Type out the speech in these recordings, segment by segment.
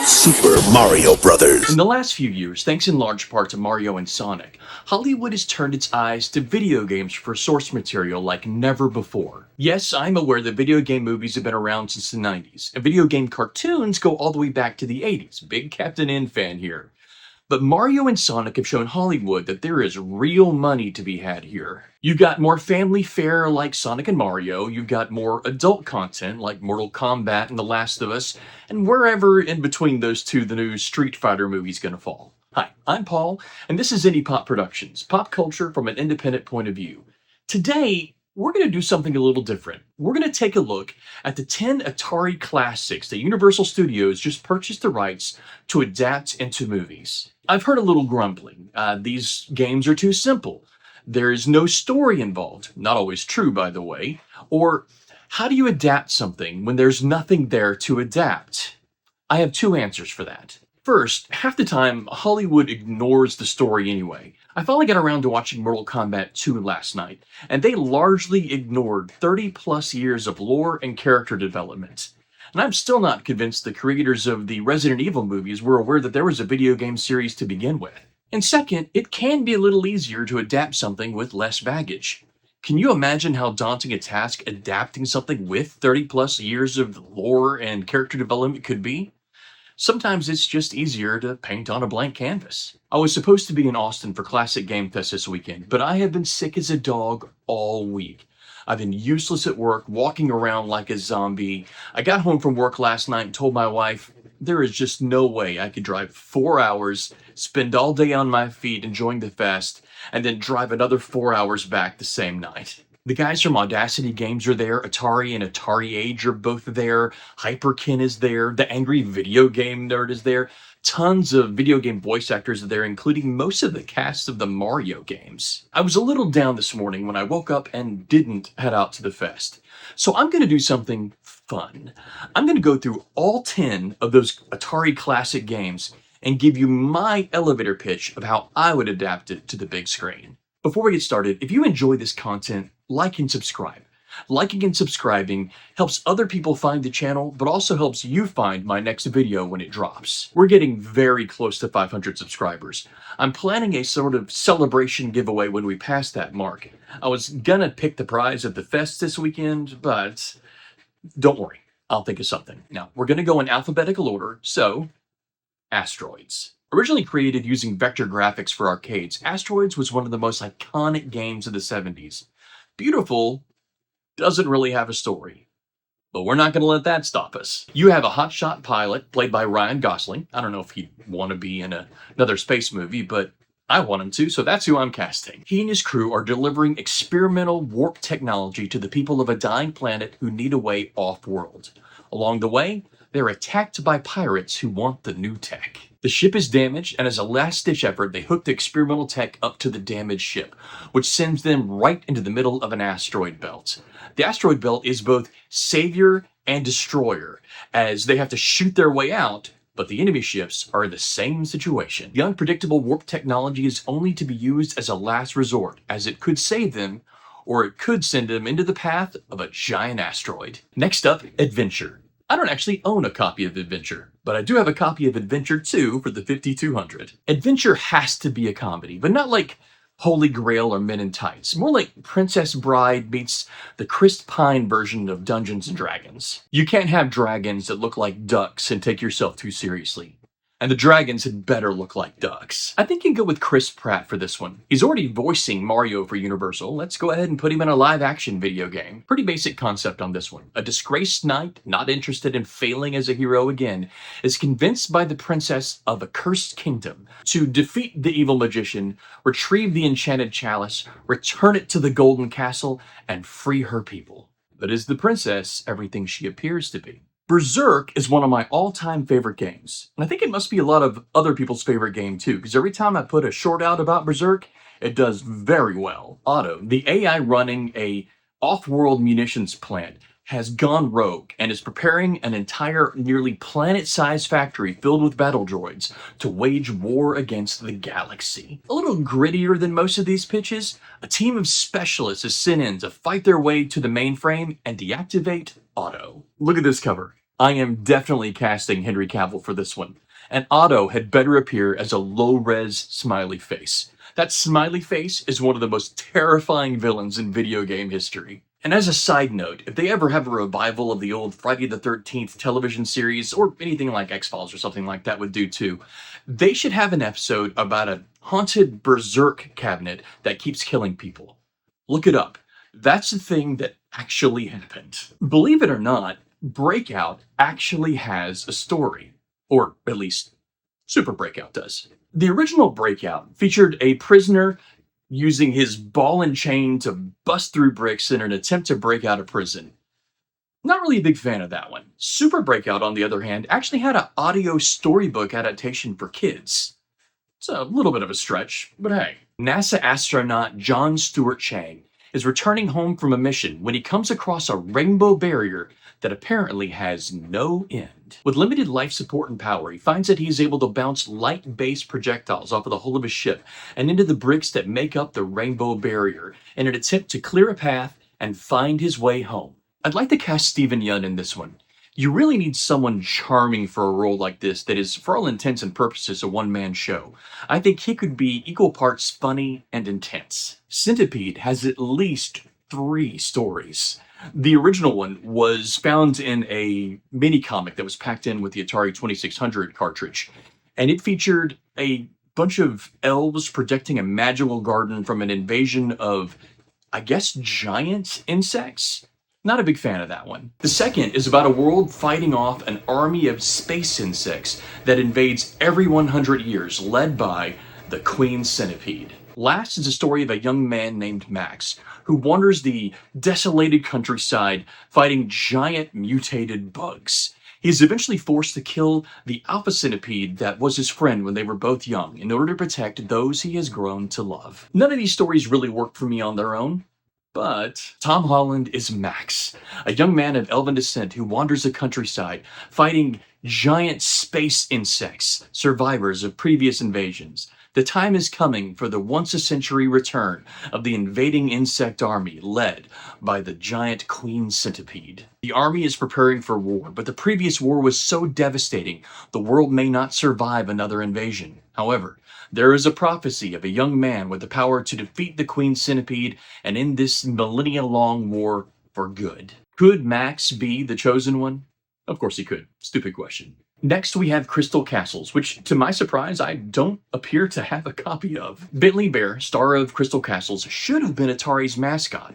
Super Mario Brothers. In the last few years, thanks in large part to Mario and Sonic, Hollywood has turned its eyes to video games for source material like never before. Yes, I'm aware that video game movies have been around since the 90s, and video game cartoons go all the way back to the 80s. Big Captain N fan here. But Mario and Sonic have shown Hollywood that there is real money to be had here. You've got more family fare like Sonic and Mario, you've got more adult content like Mortal Kombat and The Last of Us, and wherever in between those two the new Street Fighter movie's gonna fall. Hi, I'm Paul, and this is Indie Pop Productions, pop culture from an independent point of view. Today, we're going to do something a little different. We're going to take a look at the 10 Atari classics that Universal Studios just purchased the rights to adapt into movies. I've heard a little grumbling. These games are too simple. There is no story involved. Not always true, by the way. Or, how do you adapt something when there's nothing there to adapt? I have two answers for that. First, half the time, Hollywood ignores the story anyway. I finally got around to watching Mortal Kombat 2 last night, and they largely ignored 30 plus years of lore and character development. And I'm still not convinced the creators of the Resident Evil movies were aware that there was a video game series to begin with. And second, it can be a little easier to adapt something with less baggage. Can you imagine how daunting a task adapting something with 30 plus years of lore and character development could be? Sometimes it's just easier to paint on a blank canvas. I was supposed to be in Austin for Classic Game Fest this weekend, but I have been sick as a dog all week. I've been useless at work, walking around like a zombie. I got home from work last night and told my wife, there is just no way I could drive 4 hours, spend all day on my feet enjoying the fest, and then drive another 4 hours back the same night. The guys from Audacity Games are there, Atari and Atari Age are both there, Hyperkin is there, the Angry Video Game Nerd is there, tons of video game voice actors are there, including most of the cast of the Mario games. I was a little down this morning when I woke up and didn't head out to the fest. So I'm going to do something fun. I'm going to go through all 10 of those Atari classic games and give you my elevator pitch of how I would adapt it to the big screen. Before we get started, if you enjoy this content, like and subscribe. Liking and subscribing helps other people find the channel, but also helps you find my next video when it drops. We're getting very close to 500 subscribers. I'm planning a sort of celebration giveaway when we pass that mark. I was gonna pick the prize at the fest this weekend, but don't worry, I'll think of something. Now, we're gonna go in alphabetical order, so Asteroids. Originally created using vector graphics for arcades, Asteroids was one of the most iconic games of the 70s. Beautiful, doesn't really have a story. But we're not going to let that stop us. You have a hotshot pilot played by Ryan Gosling. I don't know if he'd want to be in another space movie, but I want him to, so that's who I'm casting. He and his crew are delivering experimental warp technology to the people of a dying planet who need a way off-world. Along the way, they're attacked by pirates who want the new tech. The ship is damaged, and as a last-ditch effort, they hook the experimental tech up to the damaged ship, which sends them right into the middle of an asteroid belt. The asteroid belt is both savior and destroyer, as they have to shoot their way out, but the enemy ships are in the same situation. The unpredictable warp technology is only to be used as a last resort, as it could save them, or it could send them into the path of a giant asteroid. Next up, Adventure. I don't actually own a copy of Adventure, but I do have a copy of Adventure 2 for the 5200. Adventure has to be a comedy, but not like Holy Grail or Men in Tights. More like Princess Bride meets the Chris Pine version of Dungeons & Dragons. You can't have dragons that look like ducks and take yourself too seriously. And the dragons had better look like ducks. I think you can go with Chris Pratt for this one. He's already voicing Mario for Universal. Let's go ahead and put him in a live-action video game. Pretty basic concept on this one. A disgraced knight, not interested in failing as a hero again, is convinced by the princess of a cursed kingdom to defeat the evil magician, retrieve the enchanted chalice, return it to the golden castle, and free her people. But is the princess everything she appears to be? Berserk is one of my all-time favorite games, and I think it must be a lot of other people's favorite game too, because every time I put a short out about Berserk, it does very well. Otto, the AI running a off-world munitions plant, has gone rogue and is preparing an entire nearly planet-sized factory filled with battle droids to wage war against the galaxy. A little grittier than most of these pitches, a team of specialists is sent in to fight their way to the mainframe and deactivate Otto. Look at this cover. I am definitely casting Henry Cavill for this one. And Otto had better appear as a low-res smiley face. That smiley face is one of the most terrifying villains in video game history. And as a side note, if they ever have a revival of the old Friday the 13th television series, or anything like X-Files or something like that would do too, they should have an episode about a haunted Berserk cabinet that keeps killing people. Look it up. That's the thing that actually happened. Believe it or not, Breakout actually has a story. Or at least, Super Breakout does. The original Breakout featured a prisoner using his ball and chain to bust through bricks in an attempt to break out of prison. Not really a big fan of that one. Super Breakout, on the other hand, actually had an audio storybook adaptation for kids. It's a little bit of a stretch, but hey. NASA astronaut John Stuart Chang is returning home from a mission when he comes across a rainbow barrier that apparently has no end. With limited life support and power, he finds that he is able to bounce light-based projectiles off of the hull of his ship and into the bricks that make up the rainbow barrier in an attempt to clear a path and find his way home. I'd like to cast Steven Yeun in this one. You really need someone charming for a role like this that is, for all intents and purposes, a one-man show. I think he could be equal parts funny and intense. Centipede has at least 3 stories. The original one was found in a mini-comic that was packed in with the Atari 2600 cartridge, and it featured a bunch of elves protecting a magical garden from an invasion of, I guess, giant insects? Not a big fan of that one. The second is about a world fighting off an army of space insects that invades every 100 years, led by the Queen Centipede. Last is a story of a young man named Max, who wanders the desolated countryside fighting giant mutated bugs. He is eventually forced to kill the alpha centipede that was his friend when they were both young in order to protect those he has grown to love. None of these stories really work for me on their own. But Tom Holland is Max, a young man of elven descent who wanders the countryside, fighting giant space insects, survivors of previous invasions. The time is coming for the once-a-century return of the invading insect army led by the giant Queen Centipede. The army is preparing for war, but the previous war was so devastating, the world may not survive another invasion. However, there is a prophecy of a young man with the power to defeat the Queen Centipede and end this millennia-long war for good. Could Max be the chosen one? Of course he could. Stupid question. Next, we have Crystal Castles, which, to my surprise, I don't appear to have a copy of. Bentley Bear, star of Crystal Castles, should have been Atari's mascot.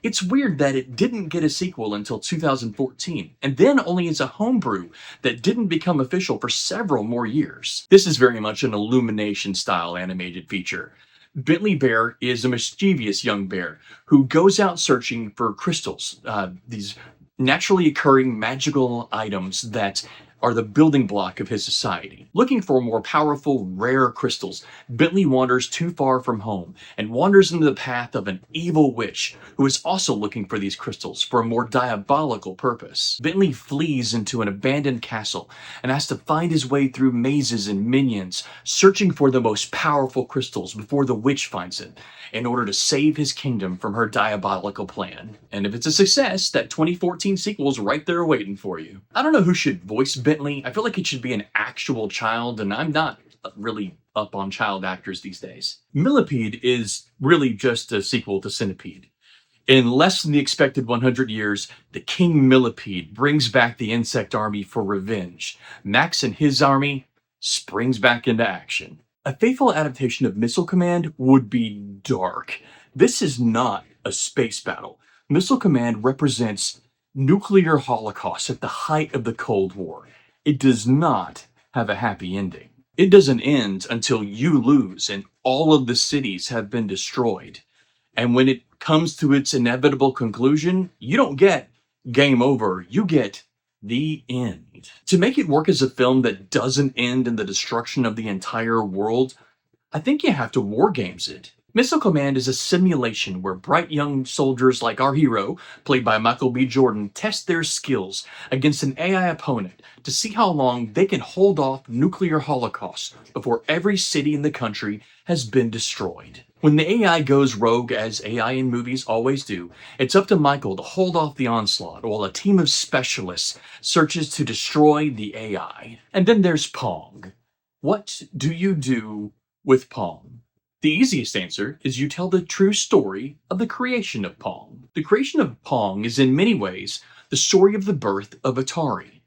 It's weird that it didn't get a sequel until 2014, and then only as a homebrew that didn't become official for several more years. This is very much an Illumination-style animated feature. Bentley Bear is a mischievous young bear who goes out searching for crystals, these naturally occurring magical items that are the building block of his society. Looking for more powerful, rare crystals, Bentley wanders too far from home and wanders into the path of an evil witch who is also looking for these crystals for a more diabolical purpose. Bentley flees into an abandoned castle and has to find his way through mazes and minions, searching for the most powerful crystals before the witch finds it, in order to save his kingdom from her diabolical plan. And if it's a success, that 2014 sequel is right there waiting for you. I don't know who should voice Bentley. I feel like it should be an actual child, and I'm not really up on child actors these days. Millipede is really just a sequel to Centipede. In less than the expected 100 years, the King Millipede brings back the insect army for revenge. Max and his army springs back into action. A faithful adaptation of Missile Command would be dark. This is not a space battle. Missile Command represents nuclear holocaust at the height of the Cold War. It does not have a happy ending. It doesn't end until you lose and all of the cities have been destroyed. And when it comes to its inevitable conclusion, you don't get game over, you get the end. To make it work as a film that doesn't end in the destruction of the entire world, I think you have to wargames it. Missile Command is a simulation where bright young soldiers like our hero, played by Michael B. Jordan, test their skills against an AI opponent to see how long they can hold off nuclear holocaust before every city in the country has been destroyed. When the AI goes rogue, as AI in movies always do, it's up to Michael to hold off the onslaught while a team of specialists searches to destroy the AI. And then there's Pong. What do you do with Pong? The easiest answer is you tell the true story of the creation of Pong. The creation of Pong is in many ways the story of the birth of Atari.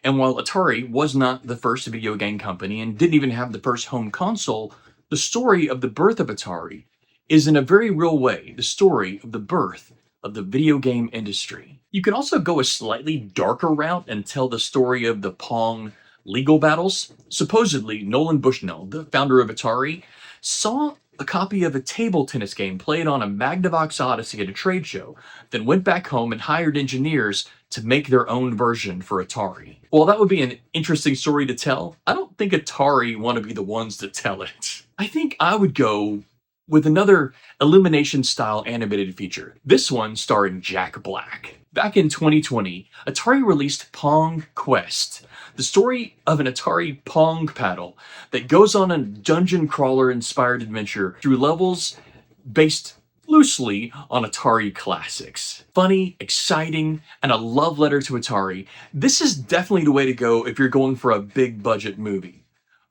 And while Atari was not the first video game company and didn't even have the first home console, the story of the birth of Atari is in a very real way the story of the birth of the video game industry. You can also go a slightly darker route and tell the story of the Pong legal battles. Supposedly, Nolan Bushnell, the founder of Atari, saw a copy of a table tennis game played on a Magnavox Odyssey at a trade show, then went back home and hired engineers to make their own version for Atari. While that would be an interesting story to tell, I don't think Atari want to be the ones to tell it. I think I would go with another Illumination-style animated feature, this one starring Jack Black. Back in 2020, Atari released Pong Quest, the story of an Atari Pong paddle that goes on a dungeon crawler-inspired adventure through levels based loosely on Atari classics. Funny, exciting, and a love letter to Atari. This is definitely the way to go if you're going for a big budget movie.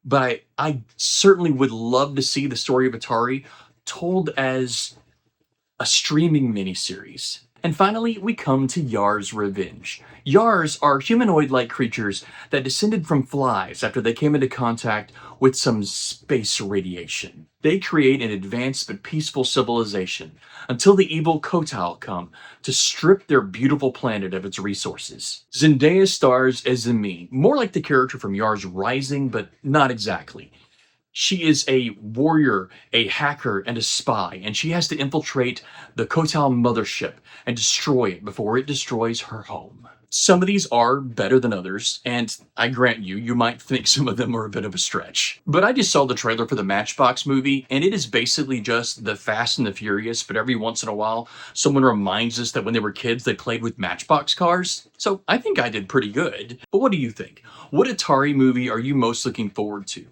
But I certainly would love to see the story of Atari told as a streaming miniseries. And finally, we come to Yars Revenge. Yars are humanoid-like creatures that descended from flies after they came into contact with some space radiation. They create an advanced but peaceful civilization until the evil Kotal come to strip their beautiful planet of its resources. Zendaya stars as Zemi, more like the character from Yars Rising, but not exactly. She is a warrior, a hacker, and a spy, and she has to infiltrate the Kotal mothership and destroy it before it destroys her home. Some of these are better than others, and I grant you, you might think some of them are a bit of a stretch. But I just saw the trailer for the Matchbox movie, and it is basically just the Fast and the Furious, but every once in a while, someone reminds us that when they were kids, they played with Matchbox cars. So I think I did pretty good. But what do you think? What Atari movie are you most looking forward to?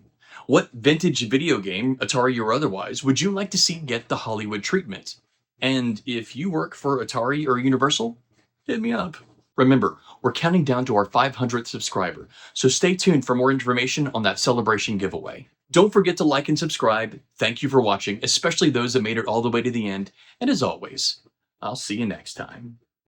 What vintage video game, Atari or otherwise, would you like to see get the Hollywood treatment? And if you work for Atari or Universal, hit me up. Remember, we're counting down to our 500th subscriber, so stay tuned for more information on that celebration giveaway. Don't forget to like and subscribe. Thank you for watching, especially those that made it all the way to the end. And as always, I'll see you next time.